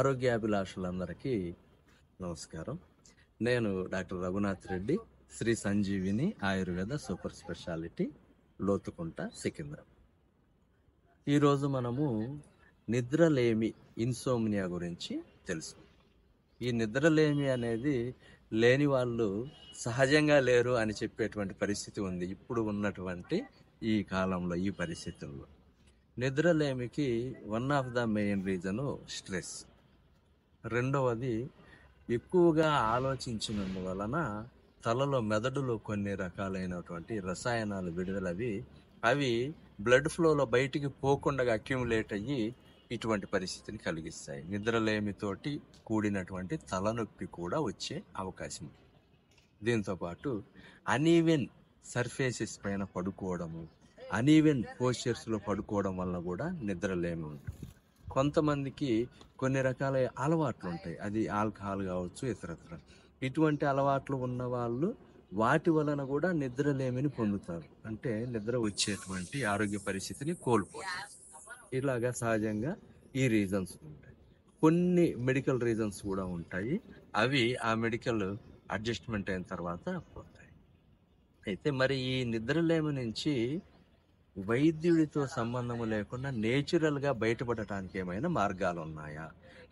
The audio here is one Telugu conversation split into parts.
ఆరోగ్యాభిలాషులందరికీ నమస్కారం. నేను doctor Raghunath Reddy, Shri Sanjeevini Ayurveda super speciality, Lothukunta, Secunderabad. ఈరోజు మనము నిద్రలేమి, ఇన్సోమ్నియా గురించి తెలుసు. ఈ నిద్రలేమి అనేది లేని వాళ్ళు సహజంగా లేరు అని చెప్పేటువంటి పరిస్థితి ఉంది ఇప్పుడు ఉన్నటువంటి ఈ కాలంలో, ఈ పరిస్థితుల్లో. నిద్రలేమికి one of the main reason stress. రెండవది, ఎక్కువగా ఆలోచించినందువలన తలలో, మెదడులో కొన్ని రకాలైనటువంటి రసాయనాలు విడుదలవి అవి బ్లడ్ ఫ్లోలో బయటికి పోకుండా అక్యుములేట్ అయ్యి ఇటువంటి పరిస్థితిని కలిగిస్తాయి. నిద్రలేమితోటి కూడినటువంటి తలనొప్పి కూడా వచ్చే అవకాశం. దీంతోపాటు అనీవెన్ సర్ఫేసెస్ పైన పడుకోవడము, అనీవెన్ పోస్చర్స్లో పడుకోవడం వల్ల కూడా నిద్రలేమి ఉంటుంది. కొంతమందికి కొన్ని రకాల అలవాట్లు ఉంటాయి, అది ఆల్కహాల్ కావచ్చు, ఇతరత్ర. ఇటువంటి అలవాట్లు ఉన్న వాళ్ళు వాటి వలన కూడా నిద్రలేమిని పొందుతారు, అంటే నిద్ర వచ్చేటువంటి ఆరోగ్య పరిస్థితిని కోల్పోతారు. ఇలాగా సహజంగా ఈ రీజన్స్ ఉంటాయి. కొన్ని మెడికల్ రీజన్స్ కూడా ఉంటాయి, అవి ఆ మెడికల్ అడ్జస్ట్మెంట్ అయిన తర్వాత పోతాయి. అయితే మరి ఈ నిద్రలేమి నుంచి వైద్యుడితో సంబంధం లేకుండా నేచురల్గా బయటపడటానికి ఏమైనా మార్గాలు ఉన్నాయా?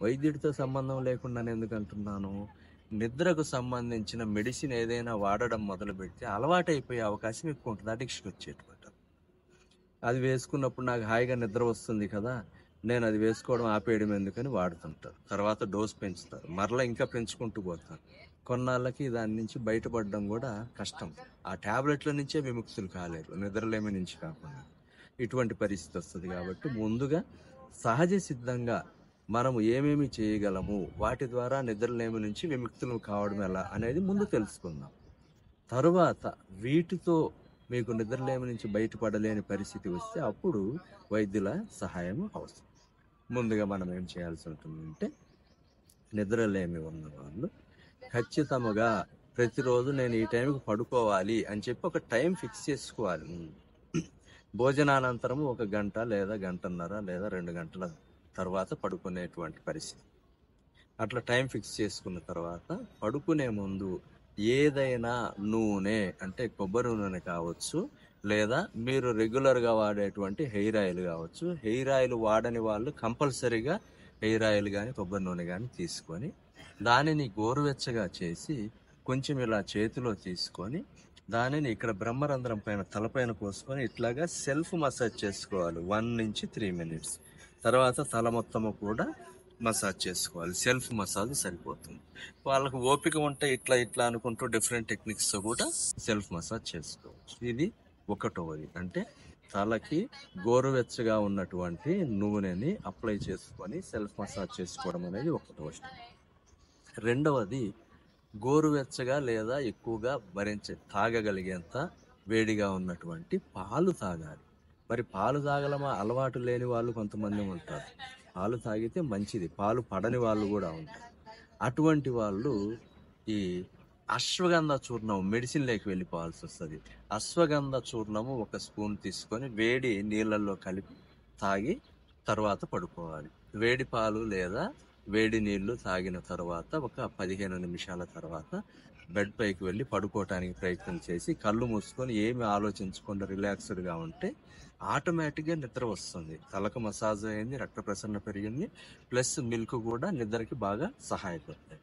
వైద్యుడితో సంబంధం లేకుండా ఎందుకు అంటున్నాను? నిద్రకు సంబంధించిన మెడిసిన్ ఏదైనా వాడడం మొదలు పెడితే అలవాటైపోయే అవకాశం ఎక్కువ ఉంటుంది, అడిక్షన్ వచ్చేటువంటి. అది వేసుకున్నప్పుడు నాకు హాయిగా నిద్ర వస్తుంది కదా, నేను అది వేసుకోవడం ఆపేయడం ఎందుకని వాడుతుంటారు. తర్వాత డోస్ పెంచుతారు, మరలా ఇంకా పెంచుకుంటూ పోతారు. కొన్నాళ్ళకి దాని నుంచి బయటపడడం కూడా కష్టం. ఆ ట్యాబ్లెట్ల నుంచే విముక్తులు కాలేరు, నిద్రలేమి నుంచి కాకుండా. ఇటువంటి పరిస్థితి వస్తుంది. కాబట్టి ముందుగా సహజ సిద్ధంగా మనము ఏమేమి చేయగలము, వాటి ద్వారా నిద్రలేమి నుంచి విముక్తులు కావడం ఎలా అనేది ముందు తెలుసుకుందాం. తరువాత వీటితో మీకు నిద్రలేమి నుంచి బయటపడలేని పరిస్థితి వస్తే అప్పుడు వైద్యుల సహాయం అవసరం. ముందుగా మనం ఏం చేయాల్సి ఉంటుందంటే, నిద్రలేమి ఉన్న వాళ్ళు ఖచ్చితంగా ప్రతిరోజు నేను ఈ టైంకి పడుకోవాలి అని చెప్పి ఒక టైం ఫిక్స్ చేసుకోవాలి. భోజనానంతరము 1 గంట లేదా గంటన్నర లేదా 2 గంటల తర్వాత పడుకునేటువంటి పరిస్థితి. అట్లా టైం ఫిక్స్ చేసుకున్న తర్వాత పడుకునే ముందు ఏదైనా నూనె, అంటే కొబ్బరి నూనె కావచ్చు, లేదా మీరు రెగ్యులర్గా వాడేటువంటి హెయిర్ ఆయిల్ కావచ్చు. హెయిర్ ఆయిల్ వాడని వాళ్ళు కంపల్సరీగా హెయిర్ ఆయిల్ కానీ కొబ్బరి నూనె కానీ తీసుకొని దానిని గోరువెచ్చగా చేసి కొంచెం ఇలా చేతిలో తీసుకొని దానిని ఇక్కడ బ్రహ్మరంధ్రం పైన తలపైన పోసుకొని ఇట్లాగా సెల్ఫ్ మసాజ్ చేసుకోవాలి 1 నుంచి 3 minutes. తర్వాత తల మొత్తము కూడా మసాజ్ చేసుకోవాలి. సెల్ఫ్ మసాజ్ సరిపోతుంది. వాళ్ళకు ఓపిక ఉంటే ఇట్లా ఇట్లా అనుకుంటూ డిఫరెంట్ టెక్నిక్స్తో కూడా సెల్ఫ్ మసాజ్ చేసుకోవచ్చు. ఇది ఒకటవది, అంటే తలకి గోరువెచ్చగా ఉన్నటువంటి నూనెని అప్లై చేసుకొని సెల్ఫ్ మసాజ్ చేసుకోవడం అనేది ఒకటవ స్టెప్. రెండవది, గోరువెచ్చగా లేదా ఎక్కువగా తాగగలిగేంత వేడిగా ఉన్నటువంటి పాలు తాగాలి. మరి పాలు తాగలమా అలవాటు లేని వాళ్ళు కొంతమంది ఉంటారు. పాలు తాగితే మంచిది, పాలు పడని వాళ్ళు కూడా ఉంటారు. అటువంటి వాళ్ళు ఈ అశ్వగంధ చూర్ణం మెడిసిన్లోకి వెళ్ళిపోవాల్సి వస్తుంది. అశ్వగంధ చూర్ణము 1 స్పూన్ తీసుకొని వేడి నీళ్ళల్లో కలిపి తాగి తర్వాత పడుకోవాలి. వేడి పాలు లేదా వేడి నీళ్లు తాగిన తర్వాత ఒక 15 నిమిషాల తర్వాత బెడ్ పైకి వెళ్ళి పడుకోవటానికి ప్రయత్నం చేసి కళ్ళు మూసుకొని ఏమి ఆలోచించకుండా రిలాక్స్డ్గా ఉంటే ఆటోమేటిక్గా నిద్ర వస్తుంది. తలకు మసాజ్ అయింది, రక్త ప్రసరణ పెరిగింది, ప్లస్ మిల్క్ కూడా నిద్రకి బాగా సహాయపడతాయి.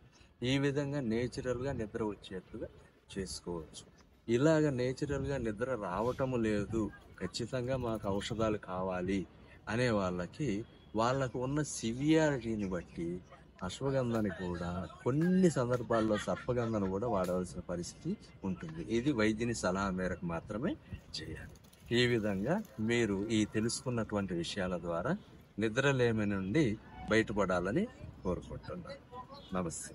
ఈ విధంగా నేచురల్గా నిద్ర వచ్చేట్టుగా చేసుకోవచ్చు. ఇలాగ నేచురల్గా నిద్ర రావటము లేదు, ఖచ్చితంగా మాకు ఔషధాలు కావాలి అనే వాళ్ళకు ఉన్న సివియారిటీని బట్టి అశ్వగంధాన్ని కూడా కొన్ని సందర్భాల్లో సర్పగంధాన్ని కూడా వాడవలసిన పరిస్థితి ఉంటుంది. ఇది వైద్యుని సలహా మేరకు మాత్రమే చేయాలి. ఈ విధంగా మీరు ఈ తెలుసుకున్నటువంటి విషయాల ద్వారా నిద్రలేమి నుండి బయటపడాలని కోరుకుంటున్నాను. నమస్తే.